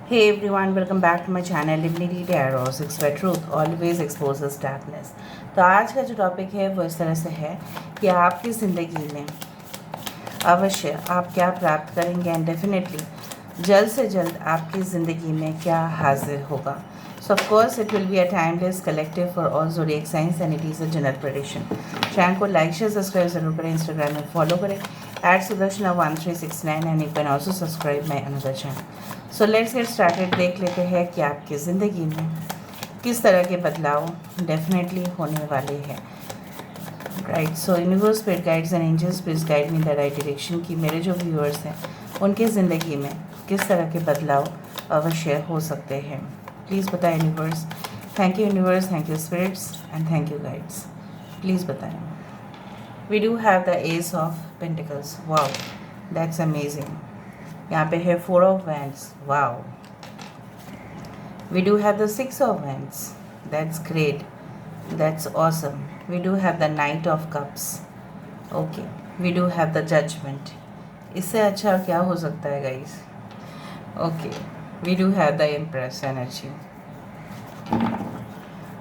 Hey everyone, welcome back to my channel Divinity Tarot 6 by Truth always exposes darkness। तो आज का जो topic है वो इस तरह से है कि आपकी ज़िंदगी में अवश्य आप क्या प्राप्त करेंगे एंड डेफिनेटली जल्द से जल्द आपकी ज़िंदगी में क्या हाजिर होगा। सो of course it will be a timeless collective for all zodiac science and it is a general prediction. Channel को लाइक शेयर सब्सक्राइब जरूर करें, इंस्टाग्राम में फॉलो करें @Sudarshana1369 and you can also subscribe my another channel. So let's get started. देख लेते हैं कि आपकी ज़िंदगी में किस तरह के बदलाव डेफिनेटली होने वाले हैं। Right, so universe, spirit guides and angels please guide me the right direction कि मेरे जो व्यूअर्स हैं उनके ज़िंदगी में किस तरह के बदलाव अवश्य हो सकते हैं। प्लीज़ बताएं universe. Thank you universe, thank you spirits and thank you guides. Please बताएं। We do have the ace of pentacles. Wow, that's amazing. यहाँ पे है 4 of wands. Wow. We do have the 6 of wands. That's great, that's awesome. We do have the knight of cups. Okay, we do have the judgement. इससे अच्छा क्या हो सकता है guys. Okay, we do have the empress energy.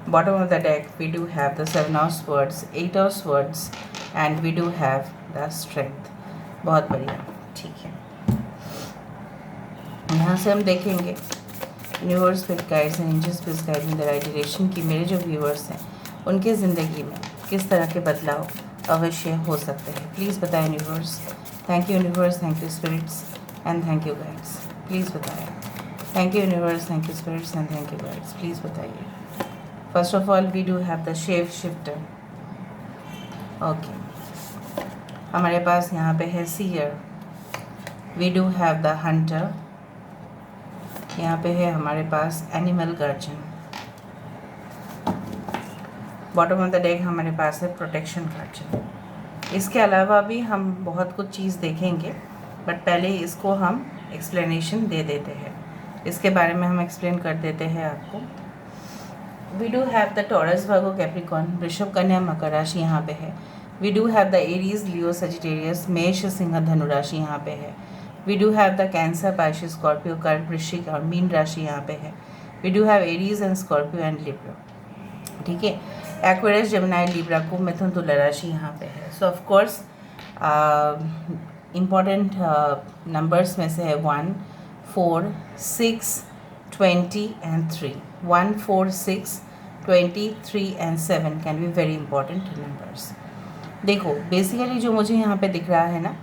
Bottom of the deck we do have the 7 of swords, 8 of swords and we do have the strength. बहुत बढ़िया, ठीक है। यहाँ से हम देखेंगे universe, spirit guides and angels please guide me the right direction कि मेरे जो व्यूअर्स हैं उनके ज़िंदगी में किस तरह के बदलाव अवश्य हो सकते हैं। प्लीज़ बताएं universe. Thank you universe, thank you spirits and thank you guides. Please बताएं। Thank you universe, thank you spirits and thank you guides. Please बताइए। First of all we do have the shape shifter. Okay, हमारे पास यहाँ पे है seer. We do have the hunter. यहाँ पे है हमारे पास animal guardian. Bottom of the deck हमारे पास है प्रोटेक्शन गार्जियन। इसके अलावा भी हम बहुत कुछ चीज़ देखेंगे, बट पहले इसको हम एक्सप्लेनेशन दे देते हैं। इसके बारे में हम एक्सप्लेन कर देते हैं आपको। We do have the Taurus, Virgo, Capricorn, वृषभ, कन्या, मकर राशि यहाँ पे है। We do have the Aries, Leo, Sagittarius, मेष, सिंह, धनु राशि यहाँ पे है। We do have the Cancer, Pisces, Scorpio, कर्क, वृश्चिक और मीन राशि यहाँ पे है। We do have Aries and Scorpio and Libra. ठीक है, एक्वेरियस, जेमिनी, लिब्रा, कुंभ, मिथुन, तुला राशि यहाँ पे है। So of course important numbers में से है 1, 4, 6, 20 and 3। 1, 4, 6, 20, 3 and 7 can be very important numbers. देखो बेसिकली जो मुझे यहाँ पे दिख रहा है ना,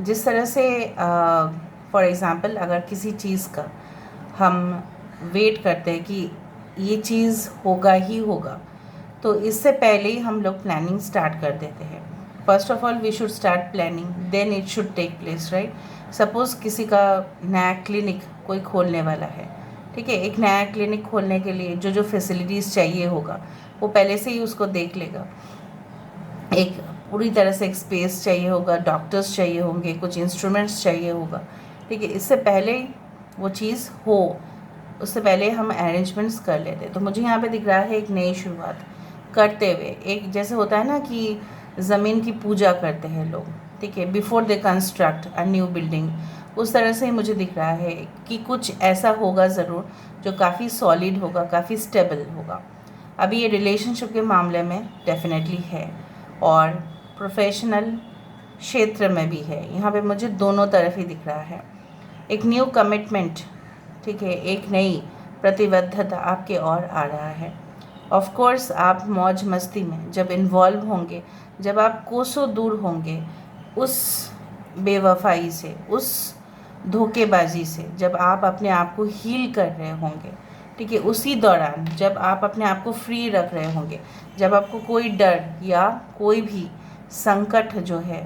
जिस तरह से फॉर एग्ज़ाम्पल अगर किसी चीज़ का हम वेट करते हैं कि ये चीज़ होगा ही होगा, तो इससे पहले ही हम लोग प्लानिंग स्टार्ट कर देते हैं। First of all we should start planning, then it should take place, right. Suppose किसी का नया क्लिनिक कोई खोलने वाला है, ठीक है। एक नया क्लिनिक खोलने के लिए जो जो फैसिलिटीज़ चाहिए होगा वो पहले से ही उसको देख लेगा। एक पूरी तरह से एक स्पेस चाहिए होगा, डॉक्टर्स चाहिए होंगे, कुछ इंस्ट्रूमेंट्स चाहिए होगा, ठीक है। इससे पहले वो चीज़ हो, उससे पहले हम अरेंजमेंट्स कर लेते। तो मुझे यहाँ पे दिख रहा है एक नई शुरुआत करते हुए, एक जैसे होता है ना कि ज़मीन की पूजा करते हैं लोग, ठीक है, before they construct a new building. उस तरह से ही मुझे दिख रहा है कि कुछ ऐसा होगा ज़रूर जो काफ़ी सॉलिड होगा, काफ़ी स्टेबल होगा। अभी ये रिलेशनशिप के मामले में डेफिनेटली है और प्रोफेशनल क्षेत्र में भी है। यहाँ पे मुझे दोनों तरफ ही दिख रहा है। एक न्यू कमिटमेंट, ठीक है, एक नई प्रतिबद्धता आपके और आ रहा है। ऑफ कोर्स आप मौज मस्ती में जब इन्वॉल्व होंगे, जब आप कोसों दूर होंगे उस बेवफाई से, उस धोखेबाजी से, जब आप अपने आप को हील कर रहे होंगे, ठीक है, उसी दौरान जब आप अपने आप को फ्री रख रहे होंगे, जब आपको कोई डर या कोई भी संकट जो है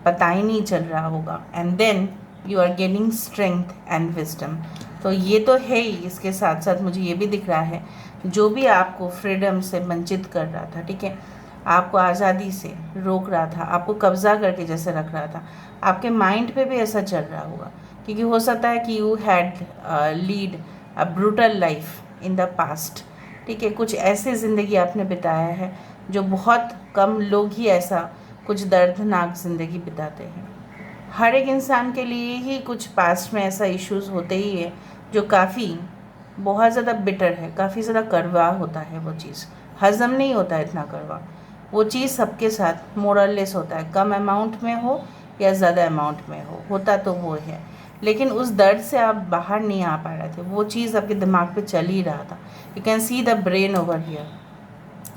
पता ही नहीं चल रहा होगा, and then you are gaining strength and wisdom. तो ये तो है ही, इसके साथ साथ मुझे ये भी दिख रहा है जो भी आपको फ्रीडम से वंचित कर रहा था, ठीक है, आपको आज़ादी से रोक रहा था, आपको कब्ज़ा करके जैसे रख रहा था, आपके माइंड पे भी ऐसा चल रहा होगा। क्योंकि हो सकता है कि you had lead a brutal life in the past, ठीक है, कुछ ऐसी ज़िंदगी आपने बिताया है जो बहुत कम लोग ही ऐसा कुछ दर्दनाक ज़िंदगी बिताते हैं। हर एक इंसान के लिए ही कुछ पास्ट में ऐसा इश्यूज़ होते ही है जो काफ़ी बहुत ज़्यादा बिटर है, काफ़ी ज़्यादा कड़वा होता है, वो चीज़ हज़म नहीं होता है इतना कड़वा। वो चीज़ सबके साथ मोरलेस होता है, कम अमाउंट में हो या ज़्यादा अमाउंट में हो, होता तो वो है। लेकिन उस दर्द से आप बाहर नहीं आ पा रहे थे, वो चीज़ आपके दिमाग पे चल ही रहा था। You can see the brain over here,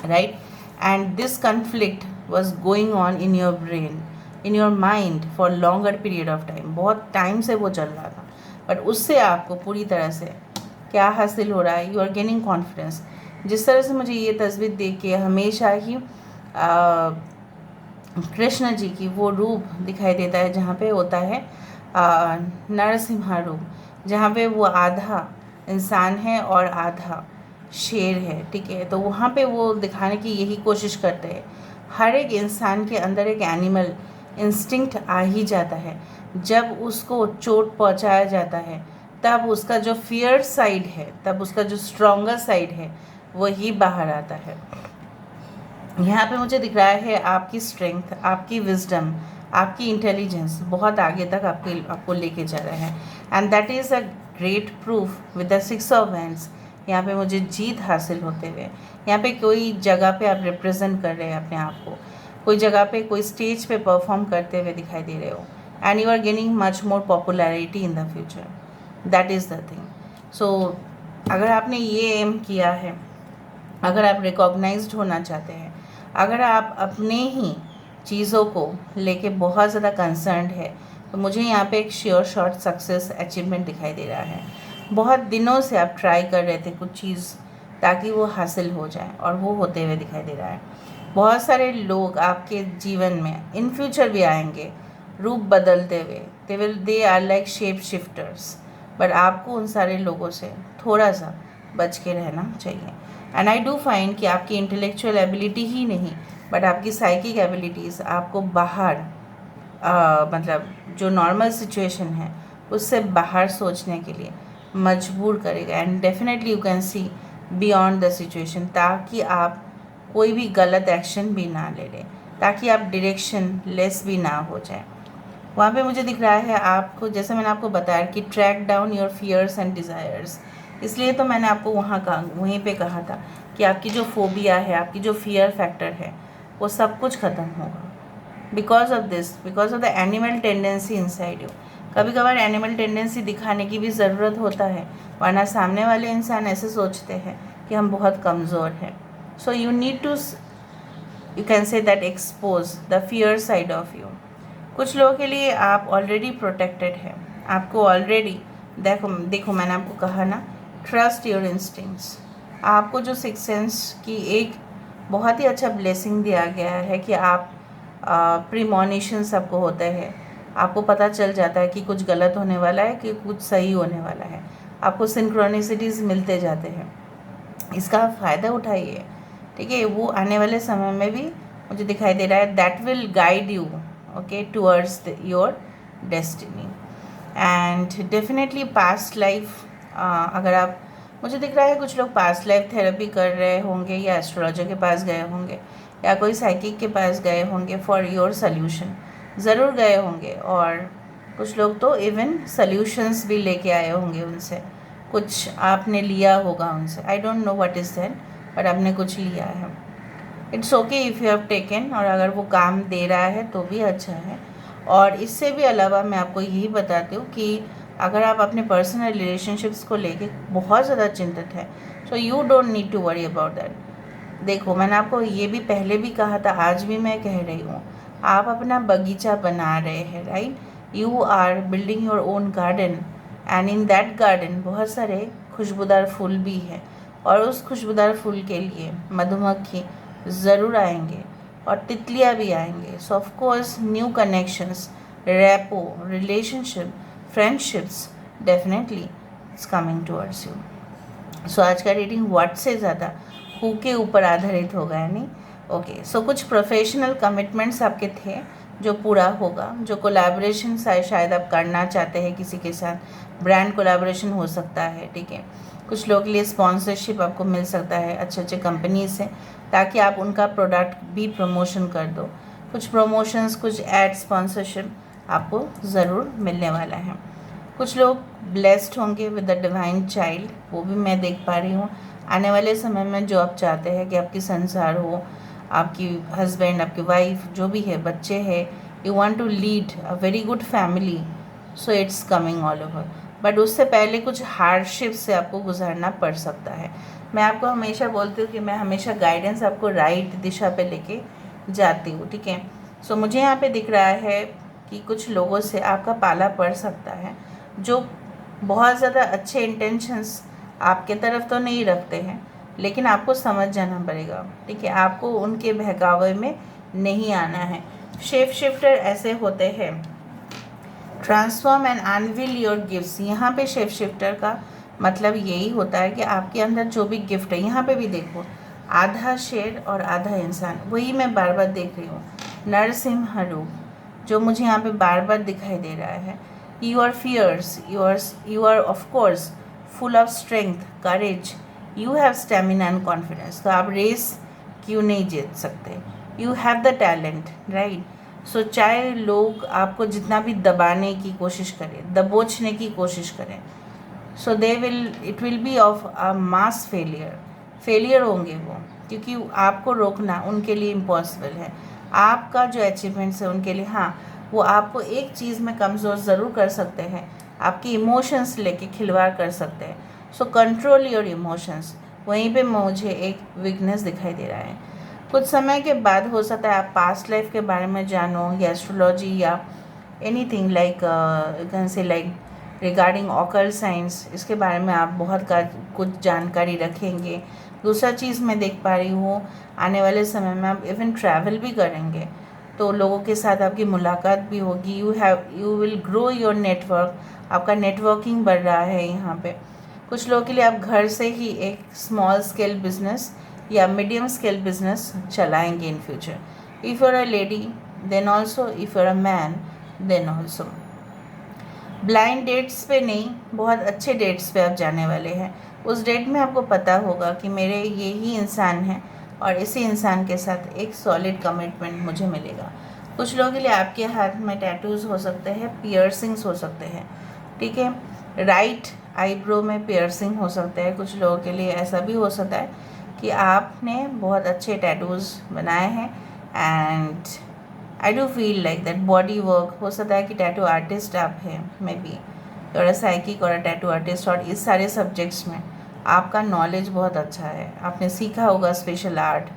right? And this conflict was going on in your brain, in your mind for longer period of time. बहुत टाइम से वो चल रहा था, बट उससे आपको पूरी तरह से क्या हासिल हो रहा है? You are gaining confidence. जिस तरह से मुझे ये तस्वीर देख के हमेशा ही कृष्ण जी की वो रूप दिखाई देता है, जहाँ पे होता है नरसिम्हा रूप, जहाँ पे वो आधा इंसान है और आधा शेर है, ठीक है? तो वहाँ पे वो दिखाने की यही कोशिश करते हैं। हर एक इंसान के अंदर एक एनिमल इंस्टिंक्ट आ ही जाता है। जब उसको चोट पहुँचाया जाता है, तब उसका जो फियर साइड है, तब उसका जो स्ट्रॉन्गर साइड है, वही बाहर आता है। यहाँ पे मुझे दिख रहा है आपकी स्ट्रेंथ, आपकी विजडम, आपकी इंटेलिजेंस बहुत आगे तक आपको लेके जा रहा है। And that is a great proof with the 6 of hands. यहाँ पे मुझे जीत हासिल होते हुए, यहाँ पे कोई जगह पे आप रिप्रेजेंट कर रहे हैं अपने आप को, कोई जगह पे, कोई स्टेज पे परफॉर्म करते हुए दिखाई दे रहे हो। And you are gaining much more popularity in the future, that is the thing. So अगर आपने ये एम किया है, अगर आप रिकॉग्नाइज्ड होना चाहते हैं, अगर आप अपने ही चीज़ों को लेके बहुत ज़्यादा कंसर्न्ड है, तो मुझे यहाँ पे एक श्योर शॉर्ट सक्सेस अचीवमेंट दिखाई दे रहा है। बहुत दिनों से आप ट्राई कर रहे थे कुछ चीज़ ताकि वो हासिल हो जाए, और वो होते हुए दिखाई दे रहा है। बहुत सारे लोग आपके जीवन में इन फ्यूचर भी आएंगे, रूप बदलते हुए। They are like shape shifters, but आपको उन सारे लोगों से थोड़ा सा बच के रहना चाहिए। एंड आई डू फाइंड कि आपकी इंटेलेक्चुअल एबिलिटी ही नहीं, बट आपकी साइकिक एबिलिटीज़ आपको बाहर मतलब जो नॉर्मल सिचुएशन है उससे बाहर सोचने के लिए मजबूर करेगा। And definitely you can see beyond the situation, ताकि आप कोई भी गलत एक्शन भी ना ले लें, ताकि आप डायरेक्शन लेस भी ना हो जाए। वहाँ पे मुझे दिख रहा है आपको, जैसे मैंने आपको बताया कि track down your fears and desires, इसलिए तो मैंने आपको वहीं पे कहा था कि आपकी जो फोबिया है, आपकी जो फियर फैक्टर है, वो सब कुछ ख़त्म होगा because of this, because of the animal tendency inside you. कभी कभार एनिमल टेंडेंसी दिखाने की भी ज़रूरत होता है, वरना सामने वाले इंसान ऐसे सोचते हैं कि हम बहुत कमज़ोर हैं। So you need to, you can say that, expose the fear side of you. कुछ लोगों के लिए आप ऑलरेडी प्रोटेक्टेड है, आपको ऑलरेडी देखो मैंने आपको कहा ना, ट्रस्ट योर इंस्टिंक्ट्स। आपको जो सिक्स सेंस की एक बहुत ही अच्छा ब्लेसिंग दिया गया है कि आप प्रीमोनिशन सबको होते हैं, आपको पता चल जाता है कि कुछ गलत होने वाला है कि कुछ सही होने वाला है, आपको सिंक्रोनिसिटीज़ मिलते जाते हैं। इसका फ़ायदा उठाइए, ठीक है? वो आने वाले समय में भी मुझे दिखाई दे रहा है, that will guide you okay towards your destiny. And definitely past life, अगर आप, मुझे दिख रहा है कुछ लोग पास्ट लाइफ थेरेपी कर रहे होंगे, या एस्ट्रोलॉजर के पास गए होंगे, या कोई साइकिक के पास गए होंगे फॉर योर सल्यूशन, ज़रूर गए होंगे। और कुछ लोग तो इवन सल्यूशंस भी लेके आए होंगे उनसे, कुछ आपने लिया होगा उनसे, I don't know what is that, but आपने कुछ लिया है। It's okay if you have taken, और अगर वो काम दे रहा है तो भी अच्छा है। और इससे भी अलावा मैं आपको यही बताती हूँ कि अगर आप अपने पर्सनल रिलेशनशिप्स को लेके बहुत ज़्यादा चिंतित हैं, so you don't need to worry about that. देखो मैंने आपको ये भी पहले भी कहा था, आज भी मैं कह रही हूँ, आप अपना बगीचा बना रहे हैं, right? You are building your own garden, and in that garden बहुत सारे खुशबूदार फूल भी हैं, और उस खुशबूदार फूल के लिए मधुमक्खी ज़रूर आएंगे और तितलियाँ भी आएंगे। So of course new connections, rapport, relationship, friendships definitely it's coming towards you. So आज का रीडिंग व्हाट से ज़्यादा हु के ऊपर आधारित होगा, यानी ओके। सो कुछ प्रोफेशनल कमिटमेंट्स आपके थे जो पूरा होगा, जो कोलैबोरेशन शायद आप करना चाहते हैं किसी के साथ, ब्रांड कोलैबोरेशन हो सकता है, ठीक है? कुछ लोगों के लिए स्पॉन्सरशिप आपको मिल सकता है अच्छे अच्छे कंपनी से, ताकि आप उनका प्रोडक्ट भी प्रमोशन कर दो। कुछ प्रमोशंस, कुछ एड स्पॉन्सरशिप आपको ज़रूर मिलने वाला है। कुछ लोग ब्लेस्ड होंगे विद द डिवाइन चाइल्ड, वो भी मैं देख पा रही हूँ। आने वाले समय में जो आप चाहते हैं कि आपकी संसार हो, आपकी हस्बैंड, आपकी वाइफ, जो भी है, बच्चे हैं, you want to lead a very good family, so it's coming all over. But उससे पहले कुछ हार्डशिप से आपको गुजरना पड़ सकता है। मैं आपको हमेशा बोलती हूँ कि मैं हमेशा गाइडेंस आपको राइट दिशा पे लेके जाती हूँ, ठीक है। सो मुझे यहाँ पे दिख रहा है कि कुछ लोगों से आपका पाला पड़ सकता है जो बहुत ज़्यादा अच्छे इंटेंशंस आपके तरफ तो नहीं रखते हैं, लेकिन आपको समझ जाना पड़ेगा, ठीक है। आपको उनके बहकावे में नहीं आना है। शेप शिफ्टर ऐसे होते हैं, transform and unveil your gifts. यहाँ पे शेप शिफ्टर का मतलब यही होता है कि आपके अंदर जो भी गिफ्ट है, यहाँ पे भी देखो, आधा शेर और आधा इंसान, वही मैं बार बार देख रही हूँ, नरसिम्हा रूप जो मुझे यहाँ पे बार बार दिखाई दे रहा है। You are fierce, you are of course full of strength, courage, you have stamina and confidence. तो आप रेस क्यों नहीं जीत सकते? You have the talent, right. So चाहे लोग आपको जितना भी दबाने की कोशिश करें, दबोचने की कोशिश करें, so it will be of a mass failure होंगे वो, क्योंकि आपको रोकना उनके लिए इम्पॉसिबल है। आपका जो अचीवमेंट्स है उनके लिए, हाँ, वो आपको एक चीज़ में कमज़ोर ज़रूर कर सकते हैं, आपके इमोशंस लेके खिलवाड़ कर सकते हैं। सो कंट्रोल योर इमोशंस, वहीं पे मुझे एक वीकनेस दिखाई दे रहा है। कुछ समय के बाद हो सकता है आप पास्ट लाइफ के बारे में जानो, या एस्ट्रोलॉजी, या anything like can say like regarding occult science, इसके बारे में आप कुछ जानकारी रखेंगे। दूसरा चीज़ मैं देख पा रही हूँ, आने वाले समय में आप इवन ट्रैवल भी करेंगे, तो लोगों के साथ आपकी मुलाकात भी होगी। You will grow your network, आपका नेटवर्किंग बढ़ रहा है यहाँ पे। कुछ लोगों के लिए आप घर से ही एक स्मॉल स्केल बिजनेस या मीडियम स्केल बिजनेस चलाएंगे in future. If you are a lady then also, if you are a man then also. Blind dates पे नहीं, बहुत अच्छे डेट्स पे आप जाने वाले हैं। उस डेट में आपको पता होगा कि मेरे ये ही इंसान है और इसी इंसान के साथ एक सॉलिड कमिटमेंट मुझे मिलेगा। कुछ लोगों के लिए आपके हाथ में टैटूज़ हो सकते हैं, पियर्सिंग्स हो सकते हैं, ठीक है। राइट आईब्रो में पियर्सिंग हो सकता है। कुछ लोगों के लिए ऐसा भी हो सकता है कि आपने बहुत अच्छे टैटूज़ बनाए हैं, and I do feel like that body work हो सकता है कि टैटू आर्टिस्ट आप हैं, मे बी और साइकिक और टैटू आर्टिस्ट, और इस सारे सब्जेक्ट्स में आपका नॉलेज बहुत अच्छा है, आपने सीखा होगा special art.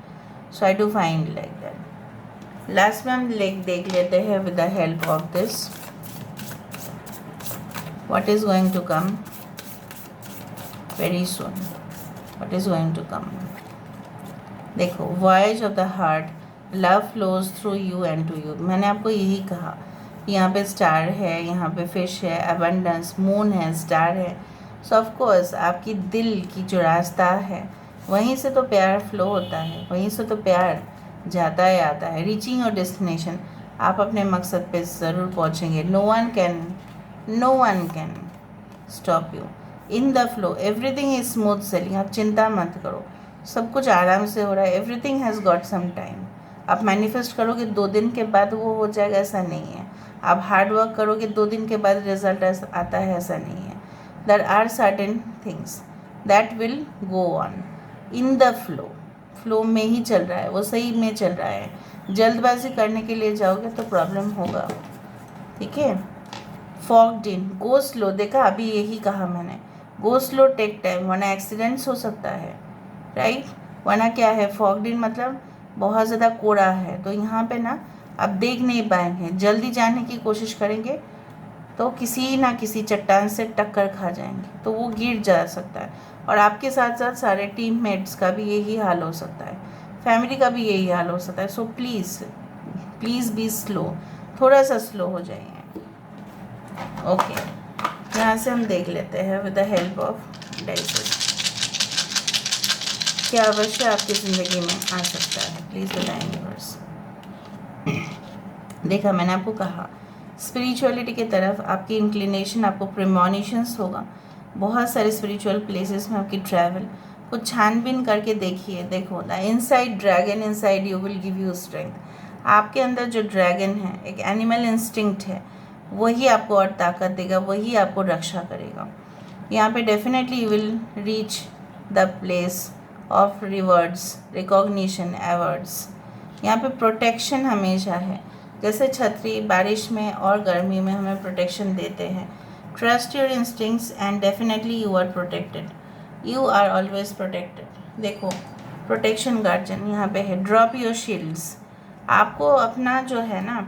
So I do find like that. Last में हम देख लेते हैं with the help of this what is going to come very soon, what is going to come। देखो, voice of the heart, love flows through you and to you. मैंने आपको यही कहा, यहाँ पे स्टार है, यहाँ पे फिश है, अबंडेंस, मून है, स्टार है। सो ऑफ कोर्स आपकी दिल की जो रास्ता है, वहीं से तो प्यार फ्लो होता है, वहीं से तो प्यार जाता है आता है। रीचिंग योर डेस्टिनेशन, आप अपने मकसद पे ज़रूर पहुँचेंगे। No one can stop you in the flow. Everything is smooth sailing, आप चिंता मत करो, सब कुछ आराम से हो रहा है। Everything has got some time. आप मैनिफेस्ट करोगे 2 दिन के बाद वो हो जाएगा, ऐसा नहीं है। आप हार्ड वर्क करोगे 2 दिन के बाद रिजल्ट आता है, ऐसा नहीं है। There are certain things that will go on in the flow में ही चल रहा है, वो सही में चल रहा है। जल्दबाजी करने के लिए जाओगे तो प्रॉब्लम होगा, ठीक है। फॉग्ड इन, गो स्लो, देखा अभी यही कहा मैंने, गो स्लो, टेक टाइम, वरना एक्सीडेंट्स हो सकता है, राइट। वरना क्या है, फॉग्ड इन मतलब बहुत ज़्यादा कोड़ा है, तो यहाँ पे ना आप देख नहीं पाएंगे। जल्दी जाने की कोशिश करेंगे तो किसी ना किसी चट्टान से टक्कर खा जाएंगे, तो वो गिर जा सकता है। और आपके साथ साथ सारे टीममेट्स का भी यही हाल हो सकता है, फैमिली का भी यही हाल हो सकता है। सो प्लीज़ बी स्लो, थोड़ा सा स्लो हो जाइए। ओके, यहाँ से हम देख लेते हैं with the help of dices क्या अवश्य आपकी ज़िंदगी में आ सकता है। प्लीज़ बताएंगे बस। देखा, मैंने आपको कहा स्पिरिचुअलिटी की तरफ आपकी इंक्लिनेशन, आपको प्रेमोनिशंस होगा। बहुत सारे स्पिरिचुअल प्लेसेस में आपकी ट्रैवल, कुछ छानबीन करके देखिए। देखो, the inside dragon inside you will give you strength. आपके अंदर जो ड्रैगन है, एक एनिमल इंस्टिंक्ट है, वही आपको और ताकत देगा, वही आपको रक्षा करेगा। यहाँ पे definitely you will reach the place of rewards, recognition, awards. यहाँ पे प्रोटेक्शन हमेशा है, जैसे छतरी बारिश में और गर्मी में हमें प्रोटेक्शन देते हैं। Trust your instincts and definitely you are protected, you are always protected. देखो प्रोटेक्शन गार्जियन यहाँ पे है। ड्रॉप योर शील्ड्स, आपको अपना जो है ना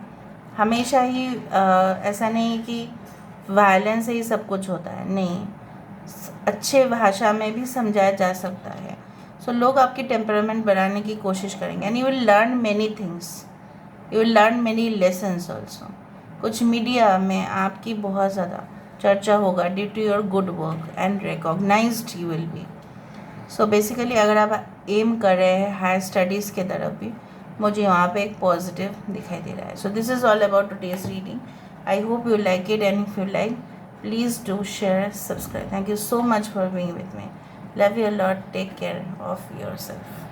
हमेशा ही ऐसा नहीं कि वायलेंस से ही सब कुछ होता है, नहीं, अच्छे भाषा में भी समझाया जा सकता है। सो लोग आपकी टेम्परामेंट बनाने की कोशिश करेंगे and you will learn many things, you will learn many lessons also. कुछ मीडिया में आपकी बहुत ज़्यादा चर्चा होगा due to your good work and recognised you will be. So basically अगर आप एम कर रहे हैं हायर स्टडीज़ के तरफ भी, मुझे वहाँ पे एक पॉजिटिव दिखाई दे रहा है। So this is all about today's reading. I hope you like it, and if you like, please do share, subscribe. Thank you so much for being with me. Love you a lot. Take care of yourself.